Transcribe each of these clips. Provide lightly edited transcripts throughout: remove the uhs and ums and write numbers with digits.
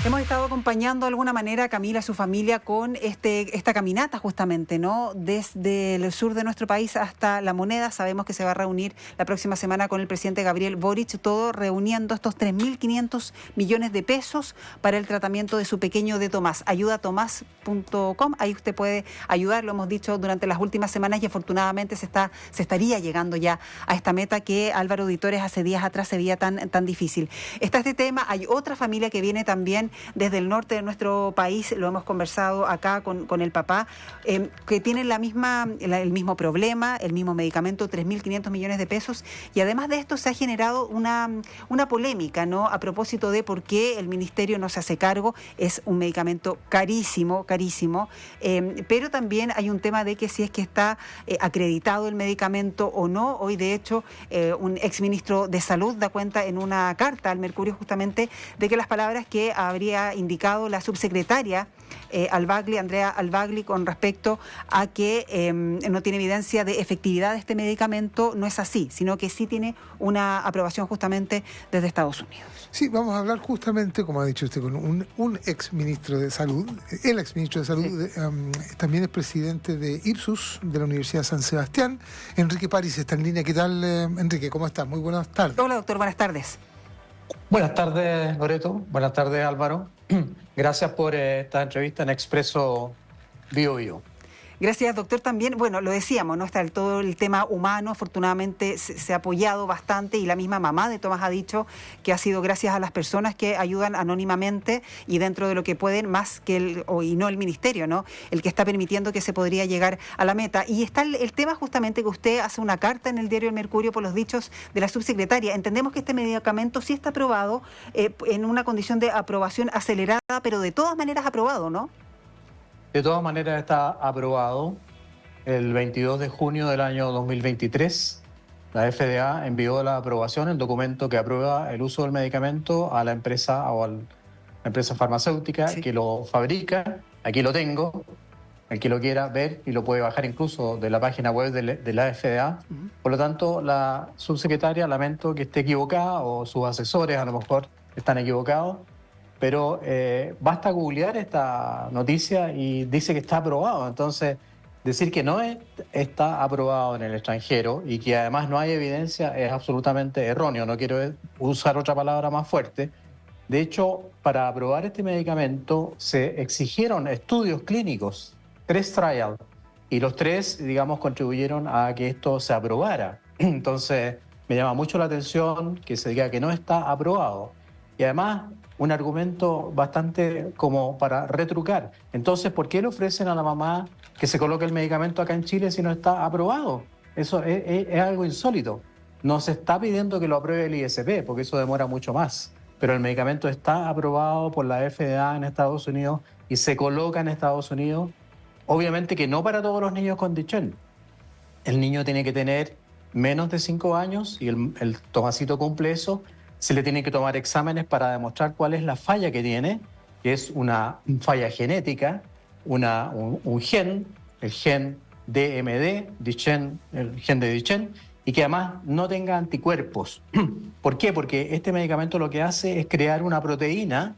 Hemos estado acompañando de alguna manera a Camila, a su familia, con esta caminata justamente, ¿no? Desde el sur de nuestro país hasta La Moneda. Sabemos que se va a reunir la próxima semana con el presidente Gabriel Boric, todo reuniendo estos 3.500 millones de pesos para el tratamiento de su pequeño de Tomás. Ayudatomás.com, ahí usted puede ayudar, lo hemos dicho durante las últimas semanas y afortunadamente se estaría llegando ya a esta meta que Álvaro Auditores hace días atrás se veía tan difícil. Está este tema, hay otra familia que viene también desde el norte de nuestro país, lo hemos conversado acá con el papá, que tienen el mismo problema, el mismo medicamento, 3.500 millones de pesos, y además de esto se ha generado una polémica, ¿no? A propósito de por qué el ministerio no se hace cargo. Es un medicamento carísimo, pero también hay un tema de que si es que está acreditado el medicamento o no. Hoy, de hecho, un exministro de Salud da cuenta en una carta al Mercurio justamente de que las palabras que habría indicado la subsecretaria Andrea Albagli, con respecto a que no tiene evidencia de efectividad de este medicamento, no es así, sino que sí tiene una aprobación justamente desde Estados Unidos. Sí, vamos a hablar justamente, como ha dicho usted, con un exministro de Salud. El exministro de Salud también es presidente de Ipsus, de la Universidad de San Sebastián. Enrique París está en línea. ¿Qué tal, Enrique? ¿Cómo estás? Muy buenas tardes. Hola, doctor. Buenas tardes. Buenas tardes, Loreto. Buenas tardes, Álvaro. Gracias por esta entrevista en Expreso Bio. Gracias, doctor. También, bueno, lo decíamos, ¿no? Está todo el tema humano, afortunadamente se ha apoyado bastante y la misma mamá de Tomás ha dicho que ha sido gracias a las personas que ayudan anónimamente y dentro de lo que pueden, más que y no el ministerio, ¿no? El que está permitiendo que se podría llegar a la meta. Y está el tema justamente que usted hace una carta en el diario El Mercurio por los dichos de la subsecretaria. Entendemos que este medicamento sí está aprobado en una condición de aprobación acelerada, pero de todas maneras aprobado, ¿no? De todas maneras está aprobado. El 22 de junio del año 2023, la FDA envió la aprobación, el documento que aprueba el uso del medicamento a la empresa o a la empresa farmacéutica que lo fabrica. Aquí lo tengo. El que lo quiera ver y lo puede bajar incluso de la página web de la FDA. Por lo tanto, la subsecretaria, lamento que esté equivocada o sus asesores a lo mejor están equivocados. Pero basta googlear esta noticia y dice que está aprobado. Entonces, decir que no está aprobado en el extranjero y que además no hay evidencia es absolutamente erróneo. No quiero usar otra palabra más fuerte. De hecho, para aprobar este medicamento se exigieron estudios clínicos, 3 trials, y los 3, digamos, contribuyeron a que esto se aprobara. Entonces, me llama mucho la atención que se diga que no está aprobado. Y además, un argumento bastante como para retrucar. Entonces, ¿por qué le ofrecen a la mamá que se coloque el medicamento acá en Chile si no está aprobado? Eso es algo insólito. No se está pidiendo que lo apruebe el ISP, porque eso demora mucho más. Pero el medicamento está aprobado por la FDA en Estados Unidos y se coloca en Estados Unidos. Obviamente que no para todos los niños con Duchenne. El niño tiene que tener menos de 5 años y el Tomasito cumple eso. Se le tienen que tomar exámenes para demostrar cuál es la falla que tiene, que es una falla genética, un gen, el gen DMD, Duchenne, el gen de Duchenne, y que además no tenga anticuerpos. ¿Por qué? Porque este medicamento lo que hace es crear una proteína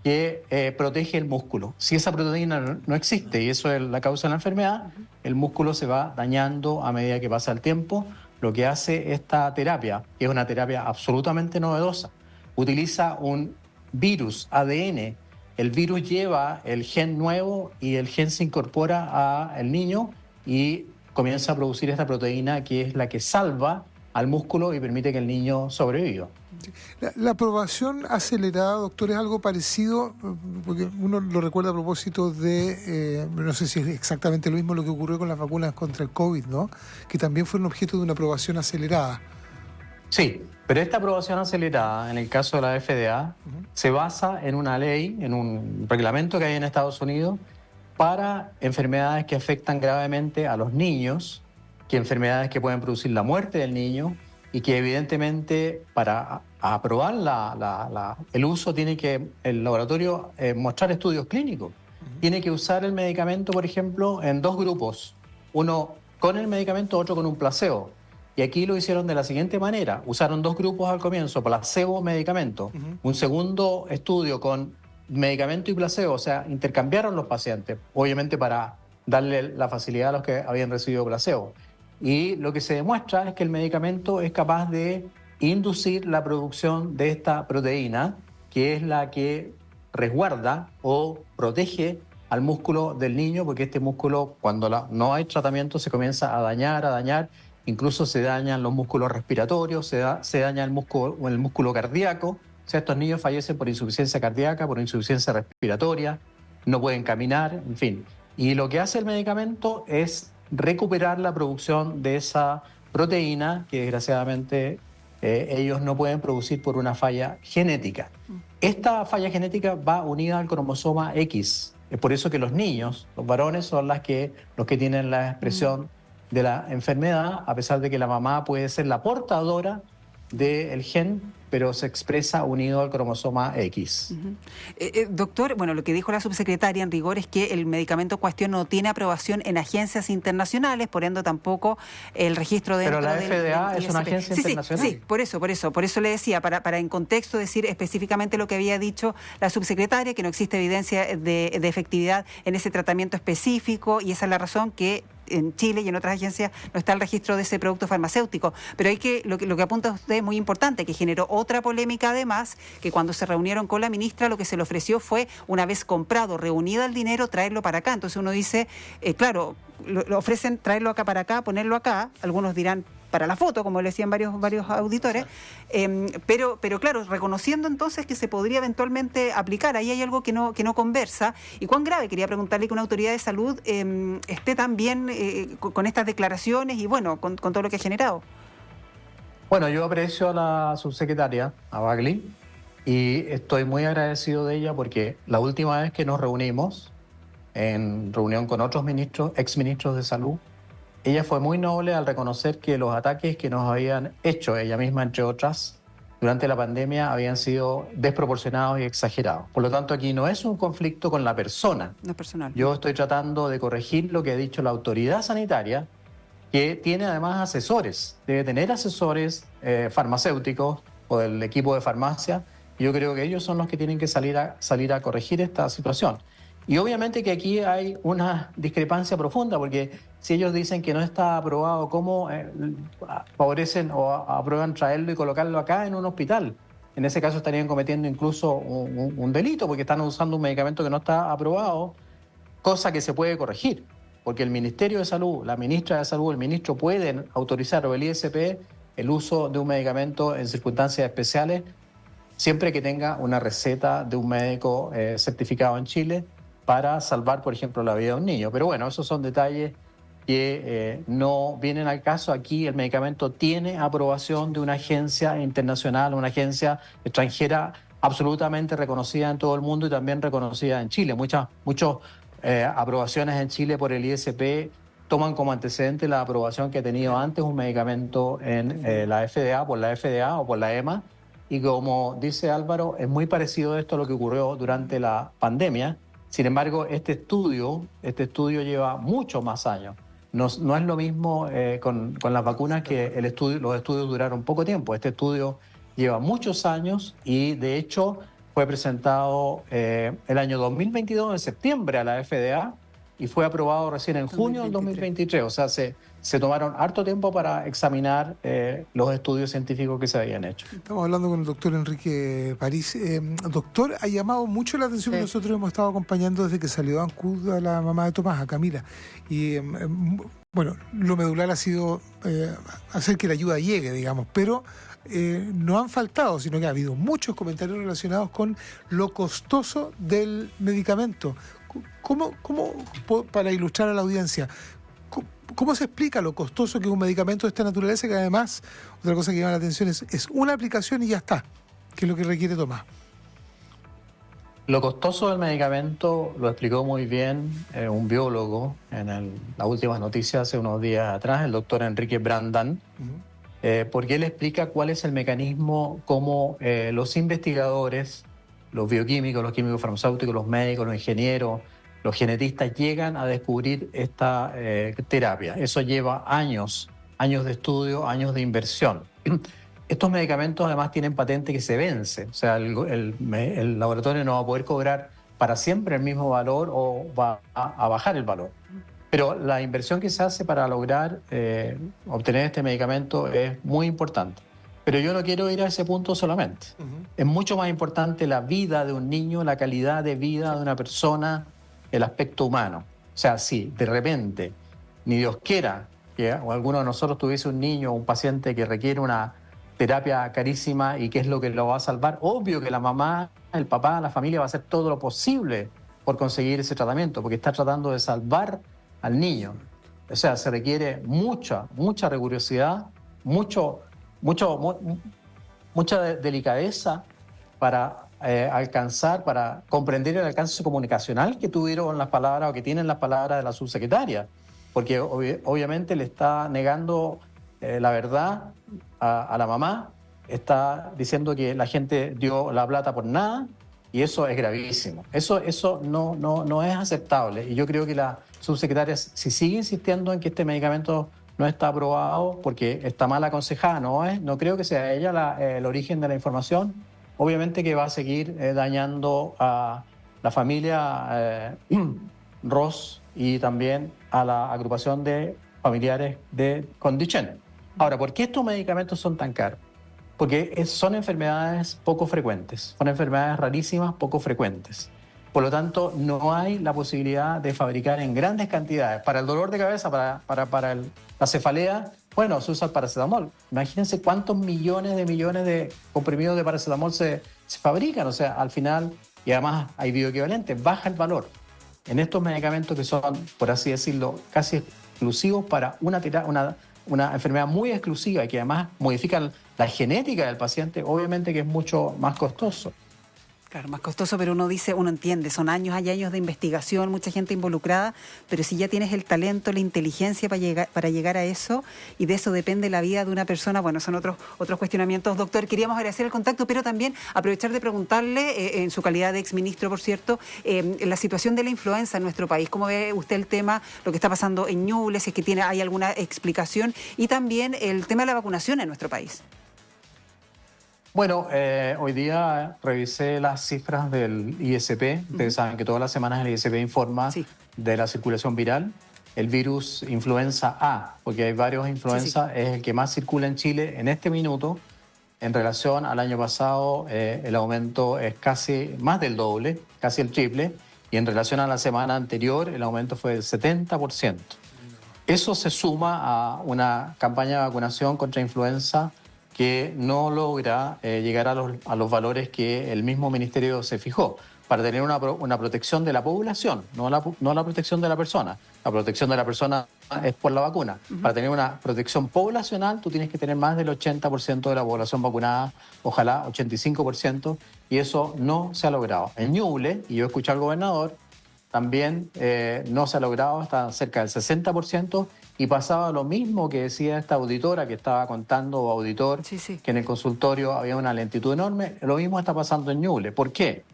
que protege el músculo. Si esa proteína no existe y eso es la causa de la enfermedad, el músculo se va dañando a medida que pasa el tiempo. Lo que hace esta terapia, que es una terapia absolutamente novedosa, utiliza un virus, ADN. El virus lleva el gen nuevo y el gen se incorpora al niño y comienza a producir esta proteína que es la que salva al músculo y permite que el niño sobreviva. La aprobación acelerada, doctor, es algo parecido, porque uno lo recuerda a propósito de, no sé si es exactamente lo mismo lo que ocurrió con las vacunas contra el COVID, ¿no? Que también fueron objeto de una aprobación acelerada. Sí, pero esta aprobación acelerada, en el caso de la FDA, se basa en una ley, en un reglamento que hay en Estados Unidos para enfermedades que afectan gravemente a los niños, que enfermedades que pueden producir la muerte del niño, y que evidentemente para aprobar el uso tiene que el laboratorio mostrar estudios clínicos. Tiene que usar el medicamento, por ejemplo, en 2 grupos. Uno con el medicamento, otro con un placebo. Y aquí lo hicieron de la siguiente manera. Usaron 2 grupos al comienzo, placebo, medicamento. Un segundo estudio con medicamento y placebo, o sea, intercambiaron los pacientes, obviamente para darle la facilidad a los que habían recibido placebo. Y lo que se demuestra es que el medicamento es capaz de inducir la producción de esta proteína, que es la que resguarda o protege al músculo del niño, porque este músculo, cuando no hay tratamiento, se comienza a dañar, incluso se dañan los músculos respiratorios, se daña el músculo cardíaco. O sea, estos niños fallecen por insuficiencia cardíaca, por insuficiencia respiratoria, no pueden caminar, en fin. Y lo que hace el medicamento es recuperar la producción de esa proteína que desgraciadamente ellos no pueden producir por una falla genética. Esta falla genética va unida al cromosoma X. Es por eso que los niños, los varones, son los que tienen la expresión de la enfermedad, a pesar de que la mamá puede ser la portadora del gen, pero se expresa unido al cromosoma X. Doctor, bueno, lo que dijo la subsecretaria en rigor es que el medicamento en cuestión no tiene aprobación en agencias internacionales, por ende tampoco el registro dentro del... Pero la FDA del es una agencia internacional. Sí, por eso le decía, para en contexto decir específicamente lo que había dicho la subsecretaria, que no existe evidencia de efectividad en ese tratamiento específico, y esa es la razón que en Chile y en otras agencias no está el registro de ese producto farmacéutico. Pero lo que apunta usted es muy importante, que generó otra polémica además, que cuando se reunieron con la ministra lo que se le ofreció fue, una vez comprado, reunido el dinero, traerlo para acá. Entonces uno dice, claro, lo ofrecen traerlo acá para acá, ponerlo acá, algunos dirán para la foto, como le decían varios auditores, pero claro, reconociendo entonces que se podría eventualmente aplicar. Ahí hay algo que no conversa. ¿Y cuán grave? Quería preguntarle que una autoridad de salud esté también con estas declaraciones y bueno, con todo lo que ha generado. Bueno, yo aprecio a la subsecretaria, a Bagley, y estoy muy agradecido de ella porque la última vez que nos reunimos, en reunión con otros exministros de salud, ella fue muy noble al reconocer que los ataques que nos habían hecho, ella misma entre otras, durante la pandemia habían sido desproporcionados y exagerados. Por lo tanto, aquí no es un conflicto con la persona. No es personal. Yo estoy tratando de corregir lo que ha dicho la autoridad sanitaria, que tiene además asesores, debe tener asesores farmacéuticos o del equipo de farmacia. Yo creo que ellos son los que tienen que salir a corregir esta situación. Y obviamente que aquí hay una discrepancia profunda, porque si ellos dicen que no está aprobado, ¿cómo favorecen o aprueban traerlo y colocarlo acá en un hospital? En ese caso estarían cometiendo incluso un delito, porque están usando un medicamento que no está aprobado, cosa que se puede corregir, porque el Ministerio de Salud, la ministra de Salud, el ministro pueden autorizar, o el ISP, el uso de un medicamento en circunstancias especiales, siempre que tenga una receta de un médico certificado en Chile, para salvar, por ejemplo, la vida de un niño. Pero bueno, esos son detalles que no vienen al caso. Aquí el medicamento tiene aprobación de una agencia internacional, una agencia extranjera absolutamente reconocida en todo el mundo y también reconocida en Chile. Muchas aprobaciones en Chile por el ISP toman como antecedente la aprobación que ha tenido antes un medicamento en la FDA, por la FDA o por la EMA. Y como dice Álvaro, es muy parecido esto a lo que ocurrió durante la pandemia. Sin embargo, este estudio lleva muchos más años. No es lo mismo con las vacunas, que los estudios duraron poco tiempo. Este estudio lleva muchos años y, de hecho, fue presentado el año 2022, en septiembre, a la FDA, y fue aprobado recién en junio del 2023. O sea, se tomaron harto tiempo para examinar los estudios científicos que se habían hecho. Estamos hablando con el doctor Enrique París. Doctor, ha llamado mucho la atención que nosotros hemos estado acompañando desde que salió a Ancud a la mamá de Tomás, a Camila. Y bueno, lo medular ha sido hacer que la ayuda llegue, digamos, pero no han faltado, sino que ha habido muchos comentarios relacionados con lo costoso del medicamento. ¿Cómo, para ilustrar a la audiencia, cómo se explica lo costoso que es un medicamento de esta naturaleza, que además, otra cosa que llama la atención es una aplicación y ya está, que es lo que requiere Tomás? Lo costoso del medicamento lo explicó muy bien un biólogo en las últimas noticias hace unos días atrás, el doctor Enrique Brandan, porque él explica cuál es el mecanismo, cómo los investigadores, los bioquímicos, los químicos farmacéuticos, los médicos, los ingenieros, los genetistas llegan a descubrir esta terapia. Eso lleva años de estudio, años de inversión. estos medicamentos además tienen patente que se vence, o sea, el laboratorio no va a poder cobrar para siempre el mismo valor o va a bajar el valor. Pero la inversión que se hace para lograr obtener este medicamento es muy importante. Pero yo no quiero ir a ese punto solamente. Es mucho más importante la vida de un niño, la calidad de vida de una persona, el aspecto humano. O sea, si de repente, ni Dios quiera, que alguno de nosotros tuviese un niño o un paciente que requiere una terapia carísima y qué es lo que lo va a salvar, obvio que la mamá, el papá, la familia va a hacer todo lo posible por conseguir ese tratamiento, porque está tratando de salvar al niño. O sea, se requiere mucha rigurosidad, mucha delicadeza para alcanzar, para comprender el alcance comunicacional que tuvieron las palabras o que tienen las palabras de la subsecretaria, porque obviamente le está negando la verdad a la mamá, está diciendo que la gente dio la plata por nada, y eso es gravísimo. Eso no es aceptable. Y yo creo que la subsecretaria, si sigue insistiendo en que este medicamento no está aprobado porque está mal aconsejada, no creo que sea ella el origen de la información. Obviamente que va a seguir dañando a la familia Ross y también a la agrupación de familiares con Duchenne. Ahora, ¿por qué estos medicamentos son tan caros? Porque son enfermedades poco frecuentes, son enfermedades rarísimas, poco frecuentes. Por lo tanto, no hay la posibilidad de fabricar en grandes cantidades. Para el dolor de cabeza, para la cefalea, bueno, se usa el paracetamol. Imagínense cuántos millones de comprimidos de paracetamol se fabrican. O sea, al final, y además hay bioequivalentes, baja el valor. En estos medicamentos que son, por así decirlo, casi exclusivos para una enfermedad muy exclusiva y que además modifican la genética del paciente, obviamente que es mucho más costoso. Claro, más costoso, pero uno entiende, son años, hay años de investigación, mucha gente involucrada, pero si ya tienes el talento, la inteligencia para llegar a eso, y de eso depende la vida de una persona, bueno, son otros cuestionamientos. Doctor, queríamos agradecer el contacto, pero también aprovechar de preguntarle, en su calidad de exministro, por cierto, la situación de la influenza en nuestro país. ¿Cómo ve usted el tema, lo que está pasando en Ñuble, si es que hay alguna explicación, y también el tema de la vacunación en nuestro país? Bueno, hoy día revisé las cifras del ISP. Ustedes saben que todas las semanas el ISP informa de la circulación viral. El virus influenza A, porque hay varios influenza, es el que más circula en Chile en este minuto. En relación al año pasado, el aumento es casi más del doble, casi el triple. Y en relación a la semana anterior, el aumento fue del 70%. Eso se suma a una campaña de vacunación contra influenza que no logra llegar a los valores que el mismo ministerio se fijó, para tener una protección de la población, no la protección de la persona. La protección de la persona es por la vacuna. Para tener una protección poblacional, tú tienes que tener más del 80% de la población vacunada, ojalá 85%, y eso no se ha logrado. En Ñuble, y yo escuché al gobernador, también no se ha logrado, está cerca del 60%, y pasaba lo mismo que decía esta auditora que estaba contando, o auditor, que en el consultorio había una lentitud enorme. Lo mismo está pasando en Ñuble. ¿Por qué?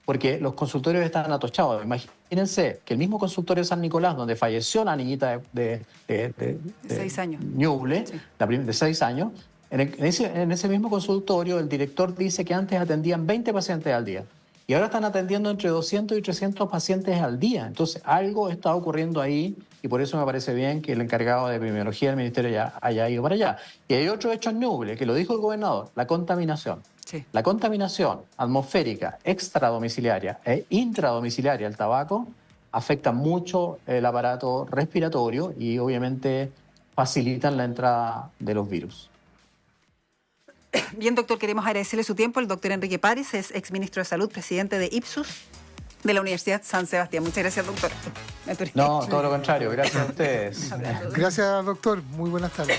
Porque los consultorios están atochados. Imagínense que el mismo consultorio de San Nicolás, donde falleció la niñita de 6 años. Ñuble, de 6 años, en ese mismo consultorio el director dice que antes atendían 20 pacientes al día. Y ahora están atendiendo entre 200 y 300 pacientes al día. Entonces, algo está ocurriendo ahí, y por eso me parece bien que el encargado de epidemiología del ministerio ya haya ido para allá. Y hay otro hecho en Ñuble, que lo dijo el gobernador, la contaminación. La contaminación atmosférica, extradomiciliaria e intradomiciliaria del tabaco afecta mucho el aparato respiratorio y obviamente facilitan la entrada de los virus. Bien, doctor, queremos agradecerle su tiempo. El doctor Enrique París es exministro de Salud, presidente de Ipsus de la Universidad San Sebastián. Muchas gracias, doctor. No, todo lo contrario. Gracias a ustedes. Gracias, doctor. Muy buenas tardes.